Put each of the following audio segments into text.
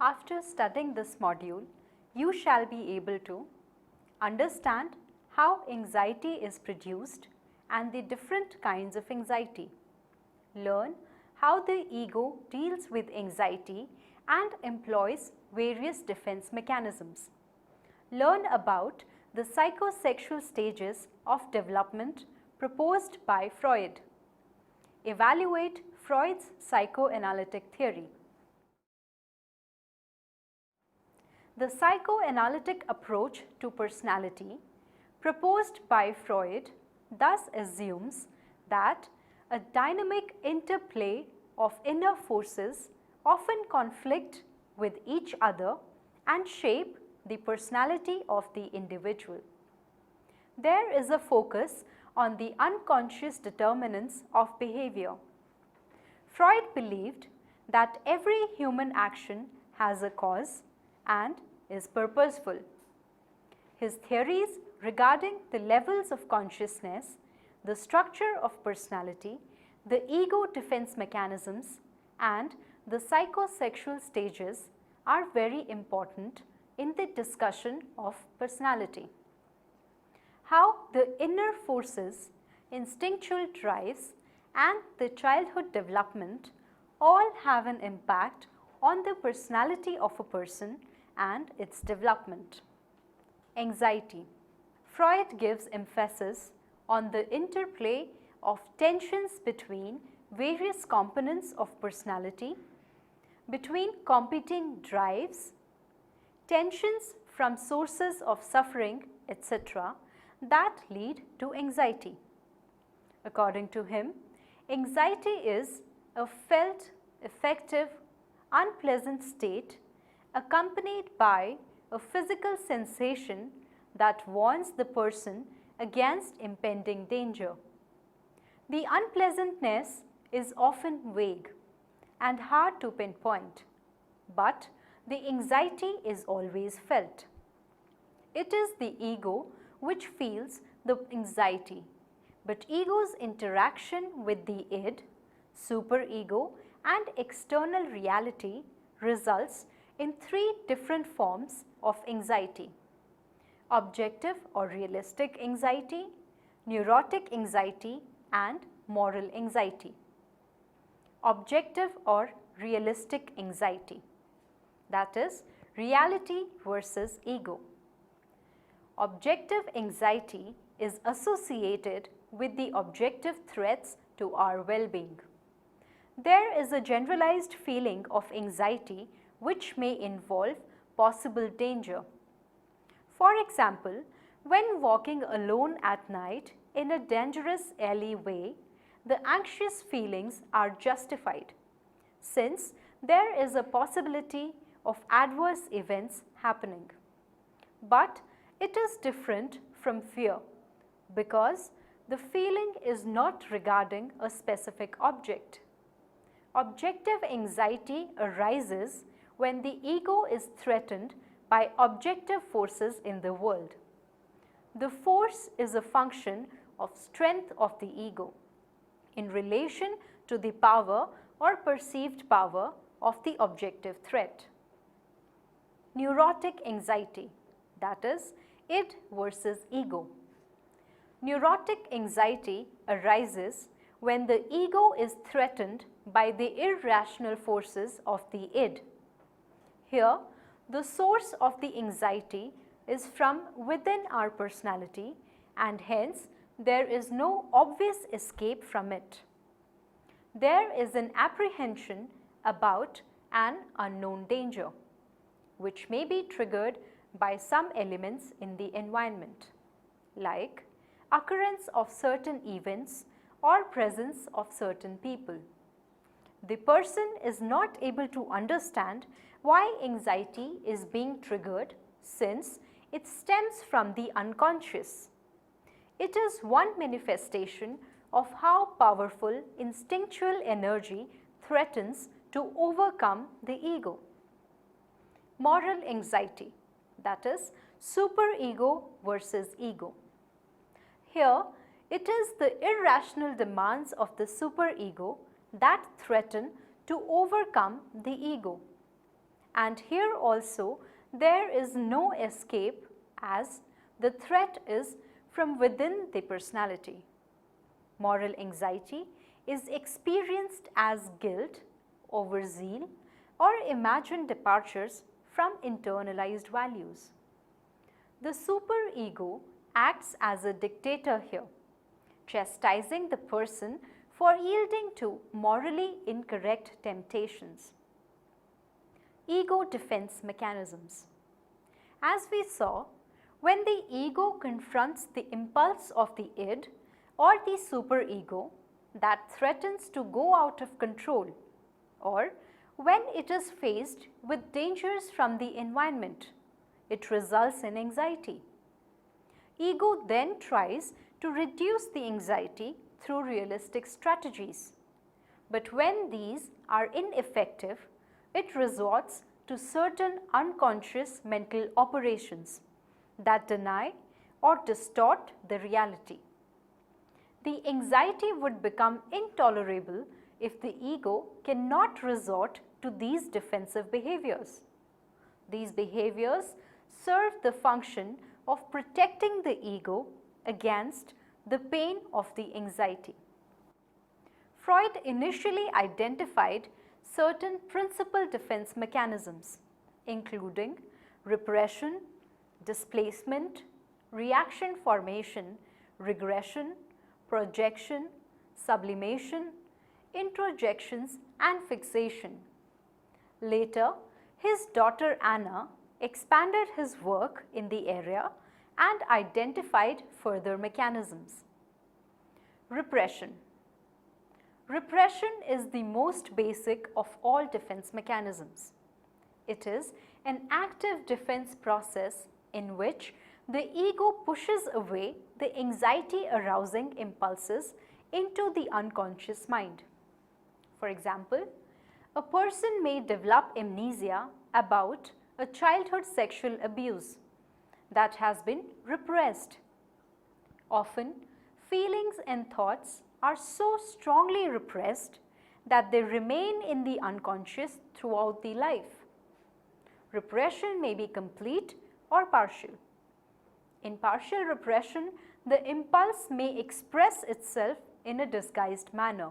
After studying this module, you shall be able to understand how anxiety is produced and the different kinds of anxiety. Learn how the ego deals with anxiety and employs various defense mechanisms. Learn about the psychosexual stages of development proposed by Freud. Evaluate Freud's psychoanalytic theory. The psychoanalytic approach to personality proposed by Freud thus assumes that a dynamic interplay of inner forces often conflict with each other and shape the personality of the individual. There is a focus on the unconscious determinants of behavior. Freud believed that every human action has a cause and is purposeful. His theories regarding the levels of consciousness, the structure of personality, the ego defense mechanisms, and the psychosexual stages are very important in the discussion of personality. How the inner forces, instinctual drives, and the childhood development all have an impact on the personality of a person and its development. Anxiety. Freud gives emphasis on the interplay of tensions between various components of personality, between competing drives, tensions from sources of suffering, etc., that lead to anxiety. According to him, anxiety is a felt, affective, unpleasant state accompanied by a physical sensation that warns the person against impending danger. The unpleasantness is often vague and hard to pinpoint, but the anxiety is always felt. It is the ego which feels the anxiety, but ego's interaction with the id, superego, and external reality results in three different forms of anxiety: objective or realistic anxiety, neurotic anxiety, and moral anxiety. Objective or realistic anxiety, that is, reality versus ego. Objective anxiety is associated with the objective threats to our well-being. There is a generalized feeling of anxiety which may involve possible danger. For example, when walking alone at night in a dangerous alleyway, the anxious feelings are justified, since there is a possibility of adverse events happening. But it is different from fear, because the feeling is not regarding a specific object. Objective anxiety arises when the ego is threatened by objective forces in the world. The force is a function of strength of the ego in relation to the power or perceived power of the objective threat. Neurotic anxiety, that is, id versus ego. Neurotic anxiety arises when the ego is threatened by the irrational forces of the id. Here, the source of the anxiety is from within our personality, and hence there is no obvious escape from it. There is an apprehension about an unknown danger, which may be triggered by some elements in the environment, like occurrence of certain events or presence of certain people. The person is not able to understand why anxiety is being triggered, since it stems from the unconscious. It is one manifestation of how powerful instinctual energy threatens to overcome the ego. Moral anxiety, that is, superego versus ego. Here, it is the irrational demands of the superego that threaten to overcome the ego. and here also there is no escape as the threat is from within the personality. Moral anxiety is experienced as guilt, overzeal, or imagined departures from internalized values. The superego acts as a dictator here, chastising the person for yielding to morally incorrect temptations. Ego defense mechanisms. As we saw, when the ego confronts the impulse of the id or the superego that threatens to go out of control, or when it is faced with dangers from the environment, it results in anxiety. Ego then tries to reduce the anxiety through realistic strategies. But when these are ineffective, it resorts to certain unconscious mental operations that deny or distort the reality. The anxiety would become intolerable if the ego cannot resort to these defensive behaviors. These behaviors serve the function of protecting the ego against the pain of the anxiety. Freud initially identified certain principal defense mechanisms, including repression, displacement, reaction formation, regression, projection, sublimation, introjections, and fixation. Later, his daughter Anna expanded his work in the area and identified further mechanisms. Repression. Repression is the most basic of all defense mechanisms. It is an active defense process in which the ego pushes away the anxiety-arousing impulses into the unconscious mind. For example, a person may develop amnesia about a childhood sexual abuse that has been repressed. Often, feelings and thoughts are so strongly repressed that they remain in the unconscious throughout the life. Repression may be complete or partial. In partial repression, the impulse may express itself in a disguised manner.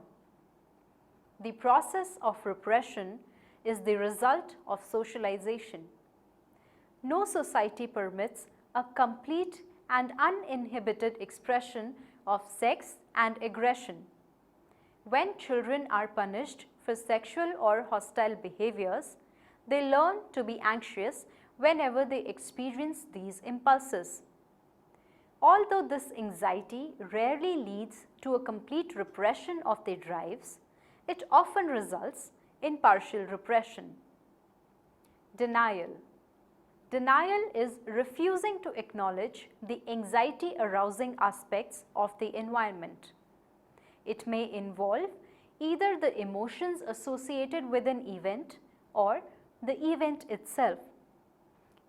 The process of repression is the result of socialization. No society permits a complete and uninhibited expression of sex and aggression. When children are punished for sexual or hostile behaviors, they learn to be anxious whenever they experience these impulses. Although this anxiety rarely leads to a complete repression of their drives, it often results in partial repression. Denial. Denial is refusing to acknowledge the anxiety-arousing aspects of the environment. It may involve either the emotions associated with an event or the event itself.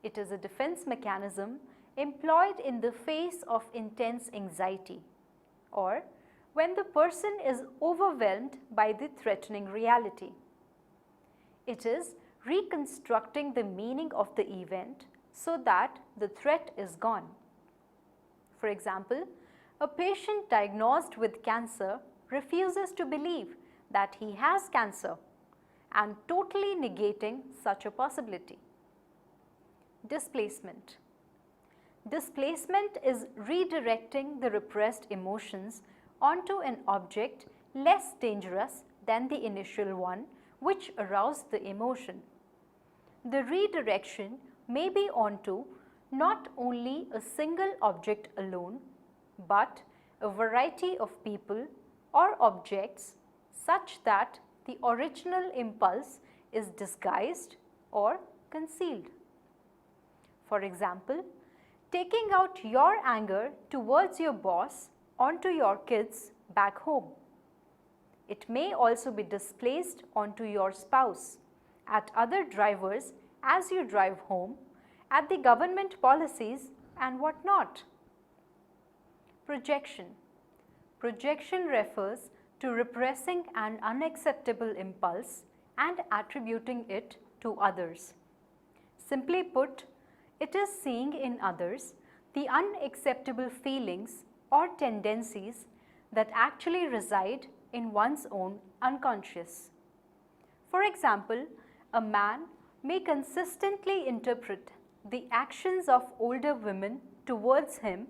It is a defense mechanism employed in the face of intense anxiety or when the person is overwhelmed by the threatening reality. It is reconstructing the meaning of the event so that the threat is gone. For example, a patient diagnosed with cancer refuses to believe that he has cancer and totally negating such a possibility. Displacement. Displacement is redirecting the repressed emotions onto an object less dangerous than the initial one which aroused the emotion. The redirection may be onto not only a single object alone, but a variety of people or objects such that the original impulse is disguised or concealed. For example, taking out your anger towards your boss onto your kids back home. It may also be displaced onto your spouse, at other drivers as you drive home, at the government policies and whatnot. Projection. Projection refers to repressing an unacceptable impulse and attributing it to others. Simply put, it is seeing in others the unacceptable feelings or tendencies that actually reside in one's own unconscious. For example, a man may consistently interpret the actions of older women towards him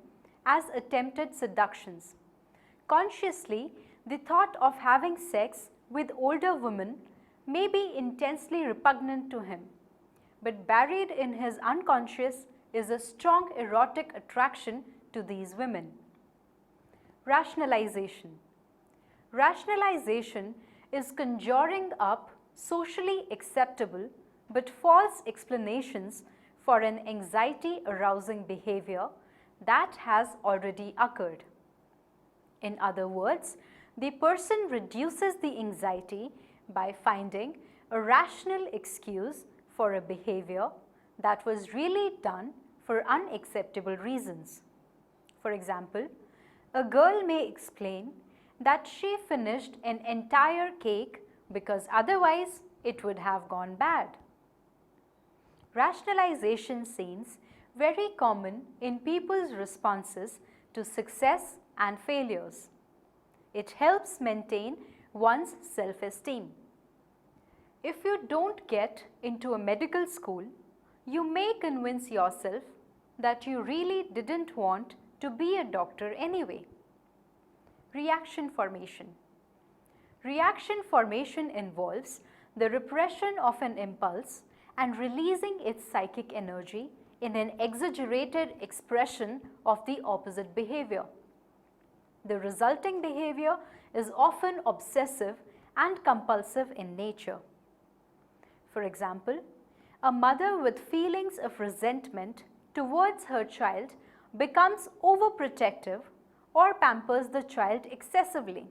as attempted seductions. Consciously, the thought of having sex with older women may be intensely repugnant to him, but buried in his unconscious is a strong erotic attraction to these women. Rationalization. Rationalization is conjuring up socially acceptable but false explanations for an anxiety-arousing behavior that has already occurred. In other words, the person reduces the anxiety by finding a rational excuse for a behavior that was really done for unacceptable reasons. For example, a girl may explain that she finished an entire cake because otherwise it would have gone bad. Rationalization seems very common in people's responses to success and failures. It helps maintain one's self-esteem. If you don't get into a medical school, you may convince yourself that you really didn't want to be a doctor anyway. Reaction formation. Reaction formation involves the repression of an impulse and releasing its psychic energy in an exaggerated expression of the opposite behavior. The resulting behavior is often obsessive and compulsive in nature. For example, a mother with feelings of resentment towards her child becomes overprotective or pampers the child excessively.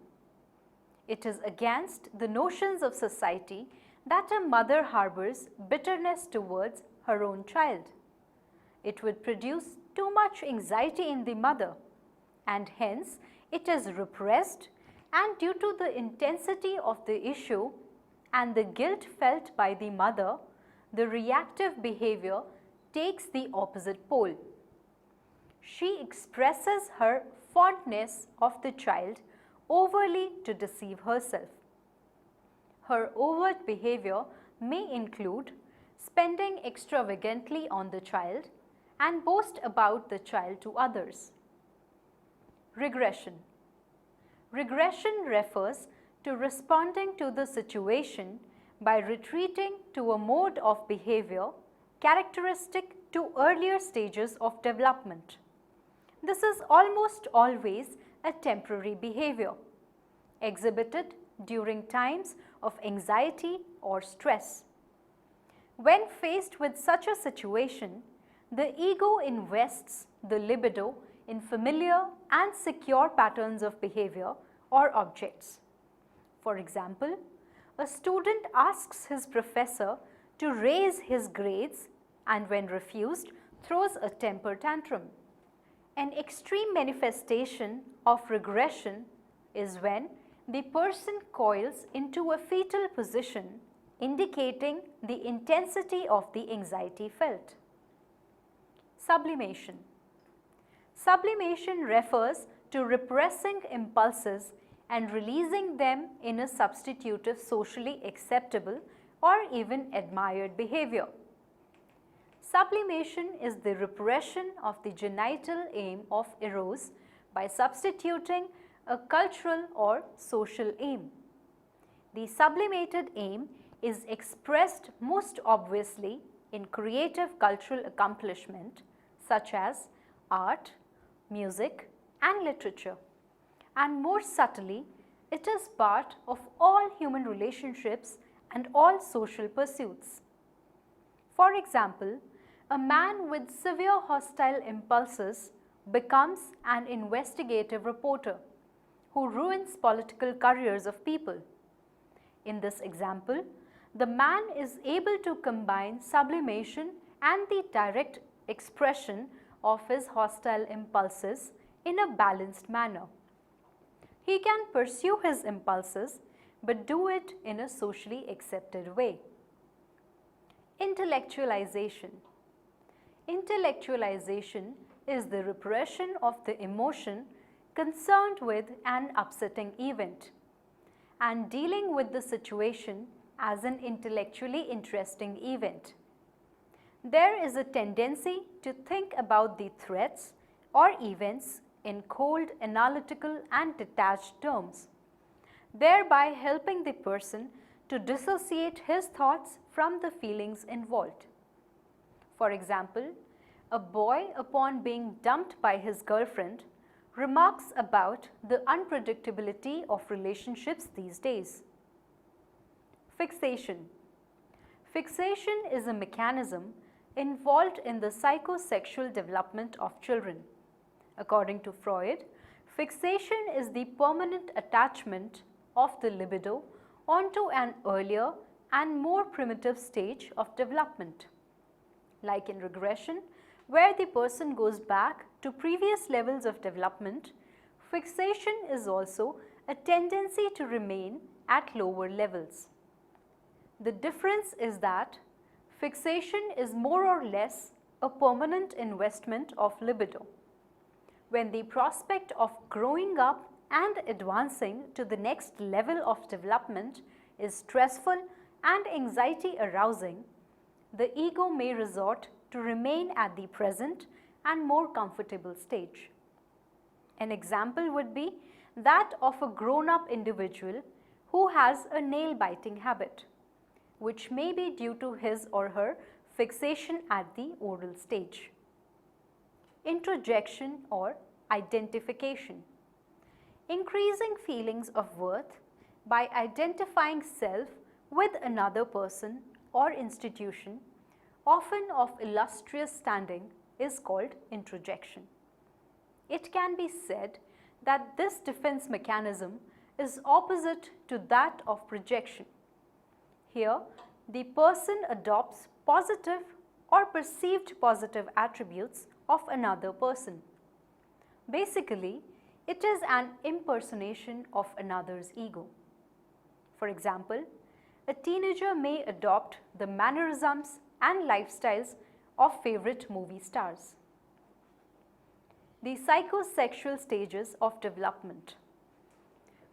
It is against the notions of society that a mother harbors bitterness towards her own child. It would produce too much anxiety in the mother, and hence it is repressed, and due to the intensity of the issue and the guilt felt by the mother, the reactive behavior takes the opposite pole. She expresses her fondness of the child overly to deceive herself. Her overt behavior may include spending extravagantly on the child and boast about the child to others. Regression. Regression refers to responding to the situation by retreating to a mode of behavior characteristic to earlier stages of development. This is almost always a temporary behavior, exhibited during times of anxiety or stress. When faced with such a situation, the ego invests the libido in familiar and secure patterns of behavior or objects. For example, a student asks his professor to raise his grades and when refused, throws a temper tantrum. An extreme manifestation of regression is when the person coils into a fetal position, indicating the intensity of the anxiety felt. Sublimation. Sublimation refers to repressing impulses and releasing them in a substitutive socially acceptable or even admired behavior. Sublimation is the repression of the genital aim of eros by substituting a cultural or social aim. The sublimated aim is expressed most obviously in creative cultural accomplishment such as art, music and literature, and more subtly it is part of all human relationships and all social pursuits. For example, a man with severe hostile impulses becomes an investigative reporter who ruins political careers of people. In this example, the man is able to combine sublimation and the direct expression of his hostile impulses in a balanced manner. He can pursue his impulses but do it in a socially accepted way. Intellectualization. Intellectualization is the repression of the emotion concerned with an upsetting event and dealing with the situation as an intellectually interesting event. There is a tendency to think about the threats or events in cold, analytical and detached terms, thereby helping the person to dissociate his thoughts from the feelings involved. For example, a boy, upon being dumped by his girlfriend, remarks about the unpredictability of relationships these days. Fixation. Fixation is a mechanism involved in the psychosexual development of children. According to Freud, fixation is the permanent attachment of the libido onto an earlier and more primitive stage of development. Like in regression, where the person goes back to previous levels of development, fixation is also a tendency to remain at lower levels. The difference is that fixation is more or less a permanent investment of libido. When the prospect of growing up and advancing to the next level of development is stressful and anxiety arousing, the ego may resort to remain at the present and more comfortable stage. An example would be that of a grown-up individual who has a nail-biting habit, which may be due to his or her fixation at the oral stage. Interjection or identification. Increasing feelings of worth by identifying self with another person or institution, often of illustrious standing, is called introjection. It can be said that this defense mechanism is opposite to that of projection. Here, the person adopts positive or perceived positive attributes of another person. Basically, it is an impersonation of another's ego. For example, a teenager may adopt the mannerisms and lifestyles of favorite movie stars. The psychosexual stages of development.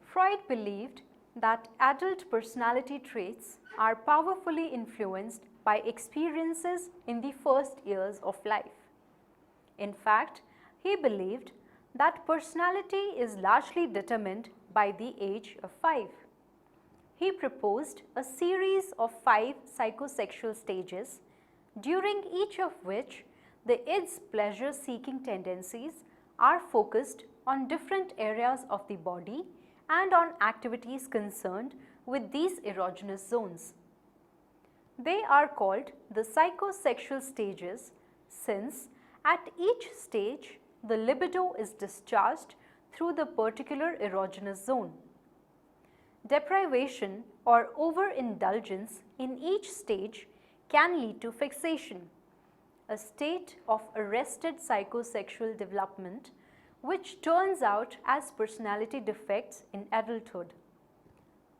Freud believed that adult personality traits are powerfully influenced by experiences in the first years of life. In fact, he believed that personality is largely determined by the age of 5. He proposed a series of 5 psychosexual stages, during each of which the id's pleasure-seeking tendencies are focused on different areas of the body and on activities concerned with these erogenous zones. They are called the psychosexual stages since at each stage the libido is discharged through the particular erogenous zone. Deprivation or overindulgence in each stage can lead to fixation, a state of arrested psychosexual development which turns out as personality defects in adulthood.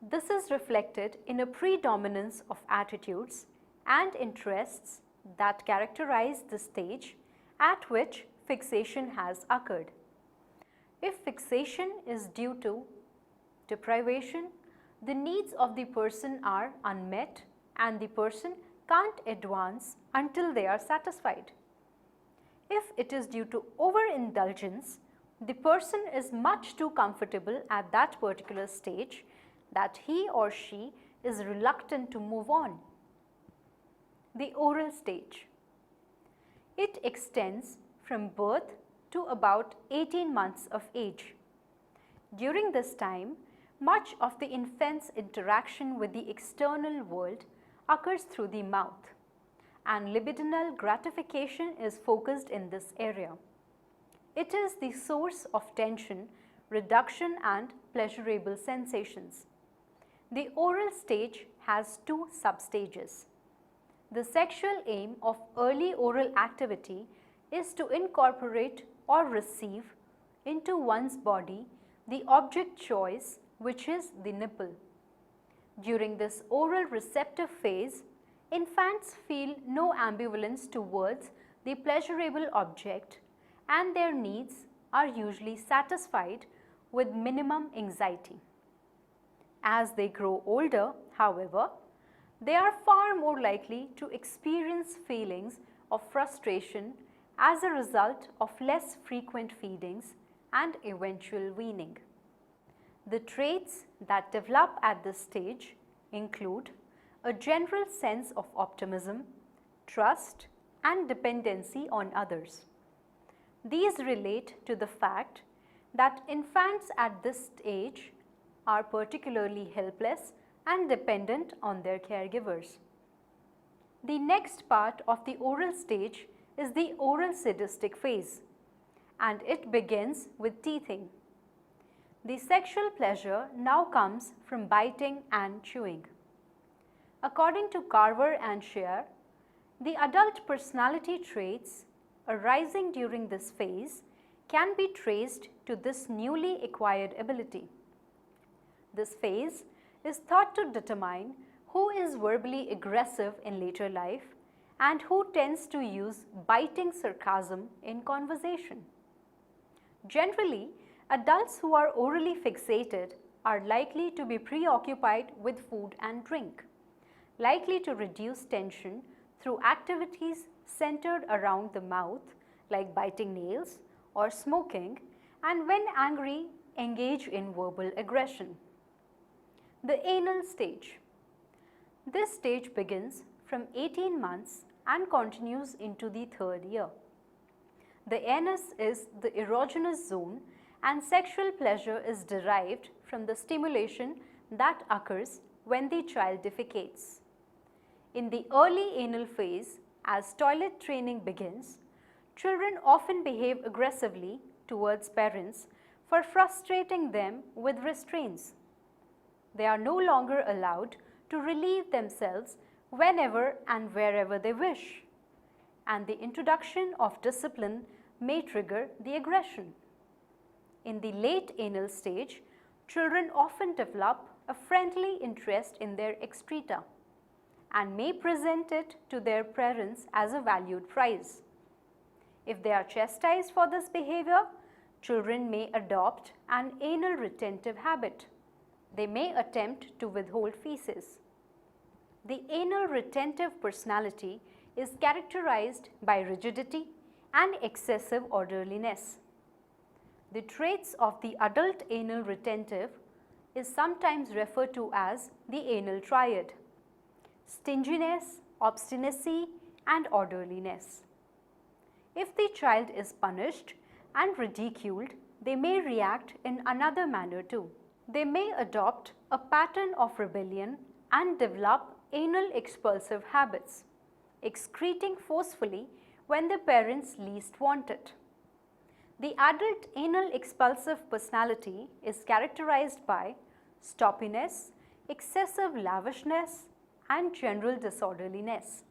This is reflected in a predominance of attitudes and interests that characterize the stage at which fixation has occurred. If fixation is due to deprivation, the needs of the person are unmet and the person can't advance until they are satisfied. If it is due to overindulgence, the person is much too comfortable at that particular stage that he or she is reluctant to move on. The oral stage. It extends from birth to about 18 months of age. During this time, much of the infant's interaction with the external world occurs through the mouth, and libidinal gratification is focused in this area. It is the source of tension, reduction and pleasurable sensations. The oral stage has 2 substages. The sexual aim of early oral activity is to incorporate or receive into one's body the object choice, which is the nipple. During this oral receptive phase, Infants feel no ambivalence towards the pleasurable object, and their needs are usually satisfied with minimum anxiety. As they grow older, however, they are far more likely to experience feelings of frustration as a result of less frequent feedings and eventual weaning. The traits that develop at this stage include a general sense of optimism, trust, and dependency on others. These relate to the fact that infants at this age are particularly helpless and dependent on their caregivers. The next part of the oral stage is the oral sadistic phase, and it begins with teething. The sexual pleasure now comes from biting and chewing. According to Carver and Scheer, the adult personality traits arising during this phase can be traced to this newly acquired ability. This phase is thought to determine who is verbally aggressive in later life and who tends to use biting sarcasm in conversation. Generally, adults who are orally fixated are likely to be preoccupied with food and drink, likely to reduce tension through activities centered around the mouth like biting nails or smoking, and when angry, engage in verbal aggression. The anal stage. This stage begins from 18 months and continues into the 3rd year. The anus is the erogenous zone, and sexual pleasure is derived from the stimulation that occurs when the child defecates. In the early anal phase, as toilet training begins, children often behave aggressively towards parents for frustrating them with restraints. They are no longer allowed to relieve themselves whenever and wherever they wish, and the introduction of discipline may trigger the aggression. In the late anal stage, children often develop a friendly interest in their excreta and may present it to their parents as a valued prize. If they are chastised for this behavior, children may adopt an anal retentive habit. They may attempt to withhold feces. The anal retentive personality is characterized by rigidity and excessive orderliness. The traits of the adult anal retentive is sometimes referred to as the anal triad: stinginess, obstinacy, and orderliness. If the child is punished and ridiculed, they may react in another manner too. They may adopt a pattern of rebellion and develop anal expulsive habits, excreting forcefully when the parents least want it. The adult anal expulsive personality is characterized by stoppiness, excessive lavishness, and general disorderliness.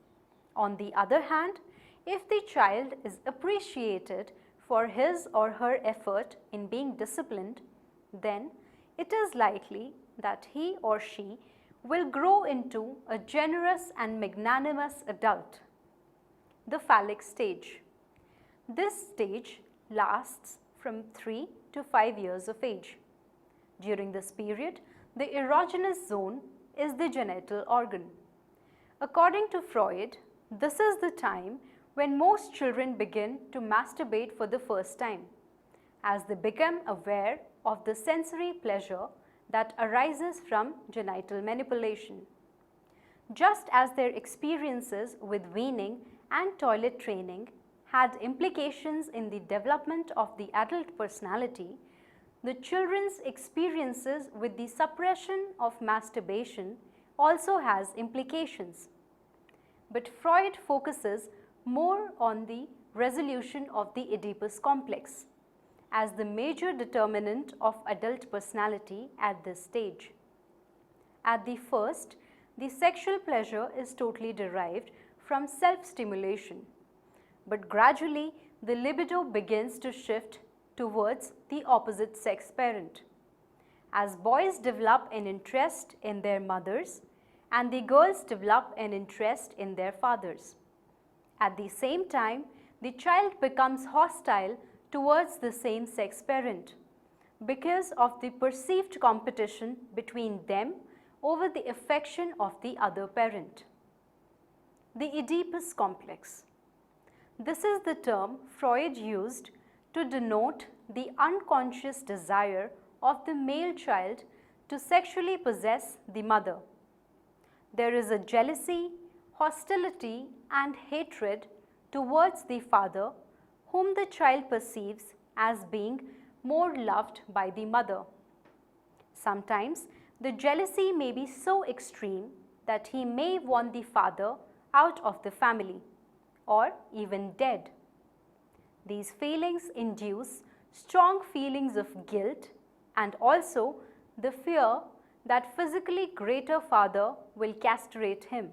On the other hand, if the child is appreciated for his or her effort in being disciplined, then it is likely that he or she will grow into a generous and magnanimous adult. The phallic stage. This stage lasts from 3 to 5 years of age. During this period, the erogenous zone is the genital organ. According to Freud, this is the time when most children begin to masturbate for the first time, as they become aware of the sensory pleasure that arises from genital manipulation. Just as their experiences with weaning and toilet training had implications in the development of the adult personality, the children's experiences with the suppression of masturbation also has implications. But Freud focuses more on the resolution of the Adibus complex as the major determinant of adult personality at this stage. At the first, the sexual pleasure is totally derived from self-stimulation, but gradually the libido begins to shift towards the opposite sex parent. As boys develop an interest in their mothers and the girls develop an interest in their fathers. At the same time, the child becomes hostile towards the same-sex parent because of the perceived competition between them over the affection of the other parent. The Adibus Complex. This is the term Freud used to denote the unconscious desire of the male child to sexually possess the mother. There is a jealousy, hostility, and hatred towards the father whom the child perceives as being more loved by the mother. Sometimes the jealousy may be so extreme that he may want the father out of the family or even dead. These feelings induce strong feelings of guilt and also the fear that physically greater father will castrate him.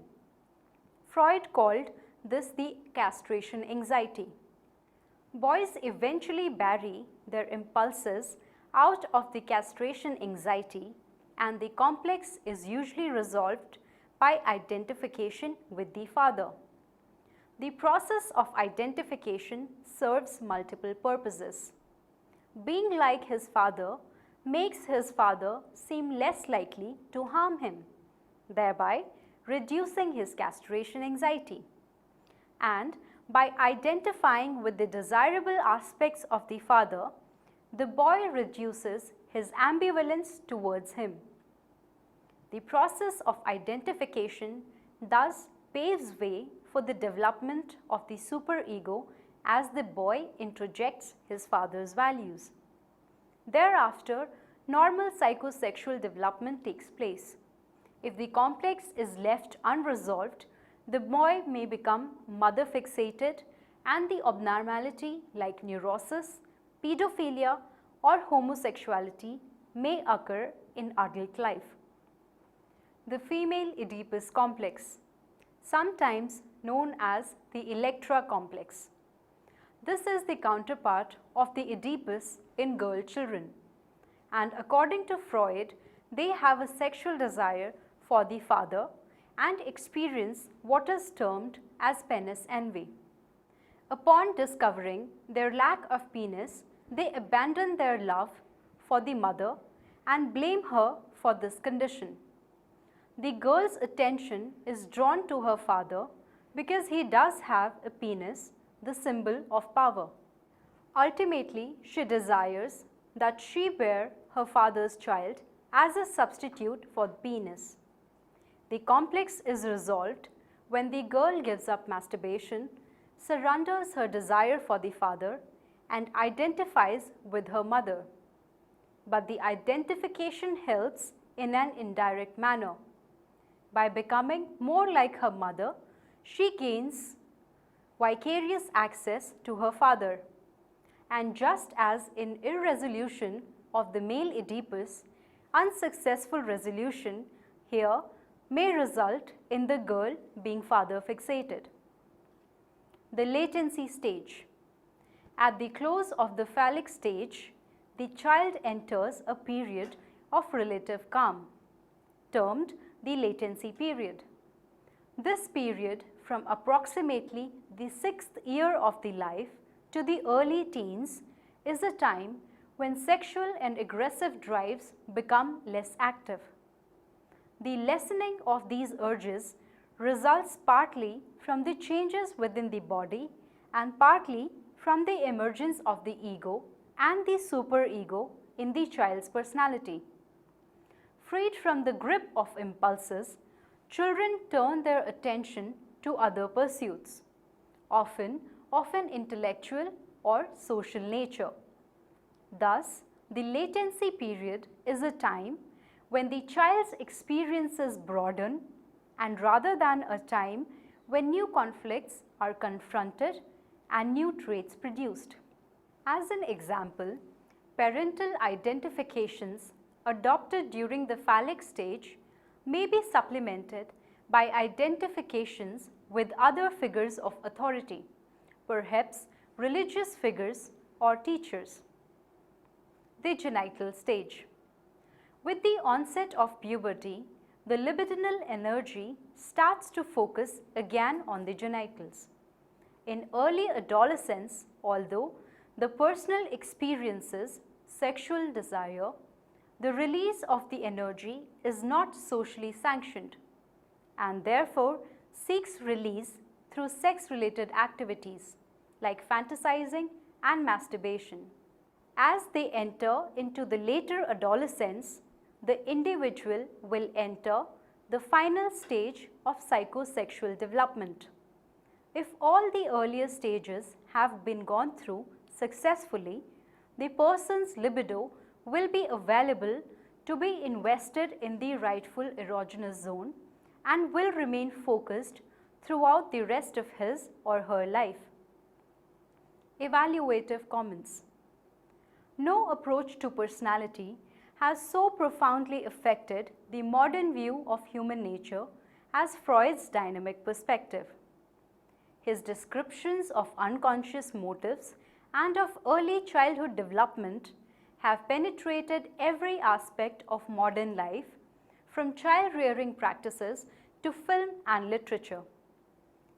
Freud called this the castration anxiety. Boys eventually bury their impulses out of the castration anxiety, and the complex is usually resolved by identification with the father. The process of identification serves multiple purposes. Being like his father makes his father seem less likely to harm him, thereby reducing his castration anxiety. And by identifying with the desirable aspects of the father, the boy reduces his ambivalence towards him. The process of identification thus paves way for the development of the superego as the boy introjects his father's values. Thereafter, normal psychosexual development takes place. If the complex is left unresolved, the boy may become mother fixated and the abnormality like neurosis, pedophilia or homosexuality may occur in adult life. The female Adibus complex, sometimes known as the Electra complex. This is the counterpart of the Adibus in girl children, and according to Freud, they have a sexual desire for the father and experience what is termed as penis envy. Upon discovering their lack of penis, they abandon their love for the mother and blame her for this condition. The girl's attention is drawn to her father because he does have a penis, the symbol of power. Ultimately, she desires that she bear her father's child as a substitute for the penis. The complex is resolved when the girl gives up masturbation, surrenders her desire for the father, and identifies with her mother. But the identification helps in an indirect manner. By becoming more like her mother, she gains vicarious access to her father. And just as in irresolution of the male Oedipus, unsuccessful resolution here may result in the girl being father fixated. The latency stage. At the close of the phallic stage, the child enters a period of relative calm, termed the latency period. This period, from approximately the 6th year of the life to the early teens, is a time when sexual and aggressive drives become less active. The lessening of these urges results partly from the changes within the body and partly from the emergence of the ego and the superego in the child's personality. Freed from the grip of impulses, children turn their attention to other pursuits, often intellectual or social nature. Thus, the latency period is a time when the child's experiences broaden, and rather than a time when new conflicts are confronted and new traits produced. As an example, parental identifications adopted during the phallic stage may be supplemented by identifications with other figures of authority, perhaps religious figures or teachers. The genital stage. With the onset of puberty, the libidinal energy starts to focus again on the genitals. In early adolescence, although the personal experiences sexual desire, the release of the energy is not socially sanctioned and therefore seeks release through sex-related activities like fantasizing and masturbation. As they enter into the later adolescence, the individual will enter the final stage of psychosexual development. If all the earlier stages have been gone through successfully, the person's libido will be available to be invested in the rightful erogenous zone and will remain focused throughout the rest of his or her life. Evaluative comments. No approach to personality has so profoundly affected the modern view of human nature as Freud's dynamic perspective. His descriptions of unconscious motives and of early childhood development have penetrated every aspect of modern life, from child-rearing practices to film and literature.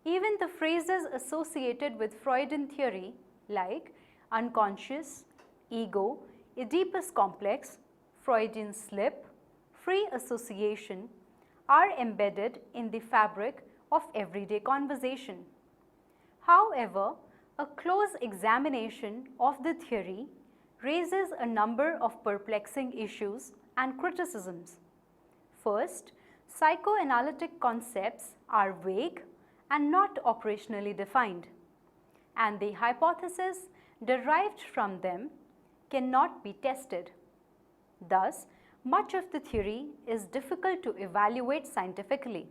Even the phrases associated with Freudian theory like unconscious, ego, Adibus Complex, Freudian slip, free association are embedded in the fabric of everyday conversation. However, a close examination of the theory raises a number of perplexing issues and criticisms. First, psychoanalytic concepts are vague and not operationally defined, and the hypotheses derived from them cannot be tested. Thus, much of the theory is difficult to evaluate scientifically.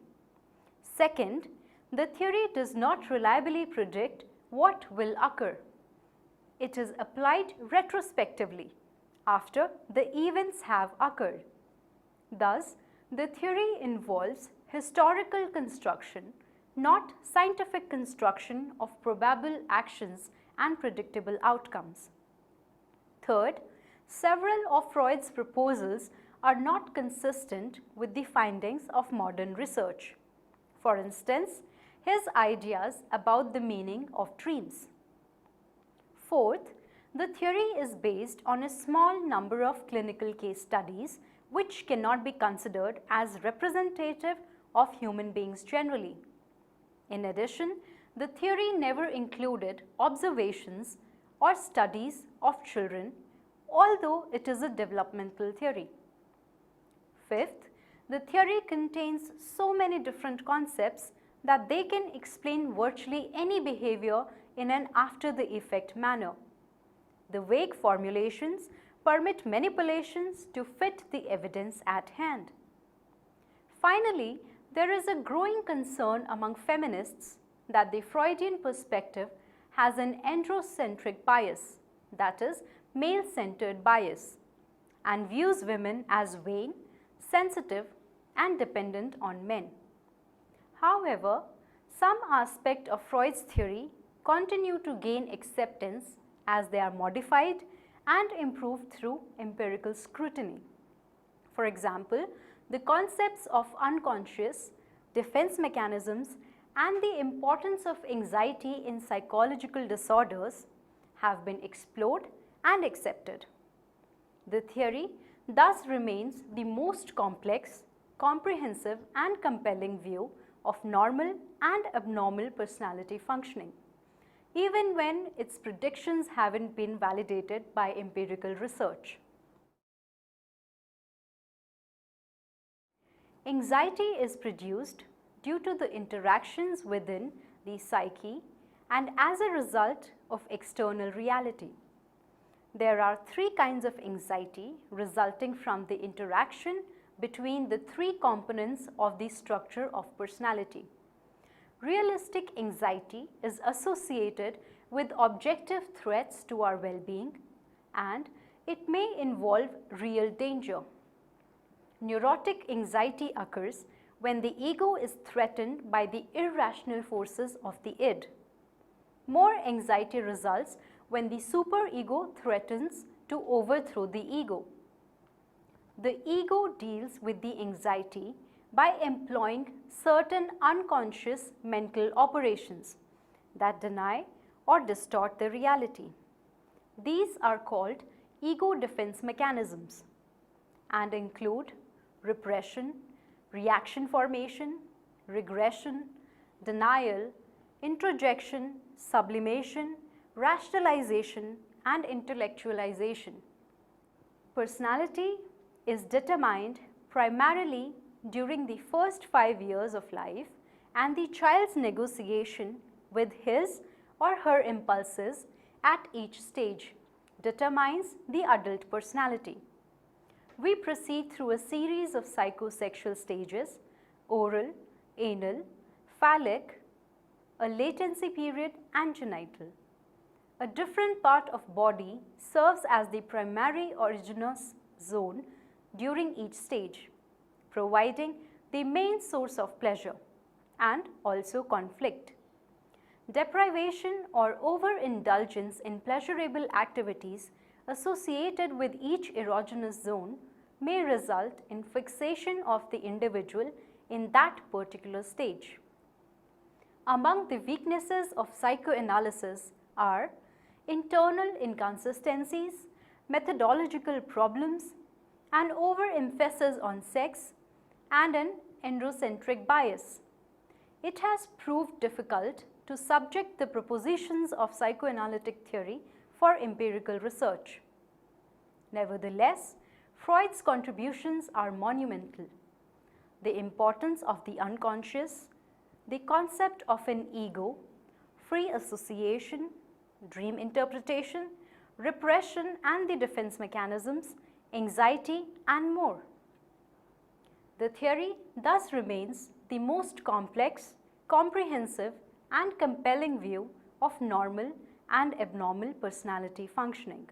Second, the theory does not reliably predict what will occur. It is applied retrospectively after the events have occurred. Thus, the theory involves historical construction, not scientific construction of probable actions and predictable outcomes. Third, several of Freud's proposals are not consistent with the findings of modern research. For instance, his ideas about the meaning of dreams. Fourth, the theory is based on a small number of clinical case studies which cannot be considered as representative of human beings generally. In addition, the theory never included observations or studies of children, although it is a developmental theory. Fifth, the theory contains so many different concepts that they can explain virtually any behavior in an after-the-effect manner. The vague formulations permit manipulations to fit the evidence at hand. Finally, there is a growing concern among feminists that the Freudian perspective has an androcentric bias, that is, male-centered bias, and views women as vain, sensitive, and dependent on men. However, some aspects of Freud's theory continue to gain acceptance as they are modified and improved through empirical scrutiny. For example, the concepts of unconscious, defense mechanisms, and the importance of anxiety in psychological disorders have been explored and accepted. The theory thus remains the most complex, comprehensive, and compelling view of normal and abnormal personality functioning, even when its predictions haven't been validated by empirical research. Anxiety is produced due to the interactions within the psyche and as a result of external reality. There are three kinds of anxiety resulting from the interaction between the three components of the structure of personality. Realistic anxiety is associated with objective threats to our well-being, and it may involve real danger. Neurotic anxiety occurs when the ego is threatened by the irrational forces of the id. More anxiety results when the superego threatens to overthrow the ego. The ego deals with the anxiety by employing certain unconscious mental operations that deny or distort the reality. These are called ego defense mechanisms and include repression, reaction formation, regression, denial, introjection, sublimation, rationalization, and intellectualization. Personality is determined primarily during the first 5 years of life, and the child's negotiation with his or her impulses at each stage determines the adult personality. We proceed through a series of psychosexual stages: oral, anal, phallic, a latency period, and genital. A different part of body serves as the primary erogenous zone during each stage, providing the main source of pleasure and also conflict. Deprivation or overindulgence in pleasurable activities associated with each erogenous zone may result in fixation of the individual in that particular stage. Among the weaknesses of psychoanalysis are internal inconsistencies, methodological problems, an overemphasis on sex, and an androcentric bias. It has proved difficult to subject the propositions of psychoanalytic theory for empirical research. Nevertheless, Freud's contributions are monumental. The importance of the unconscious, the concept of an ego, free association, dream interpretation, repression and the defense mechanisms, anxiety, and more. The theory thus remains the most complex, comprehensive, and compelling view of normal and abnormal personality functioning.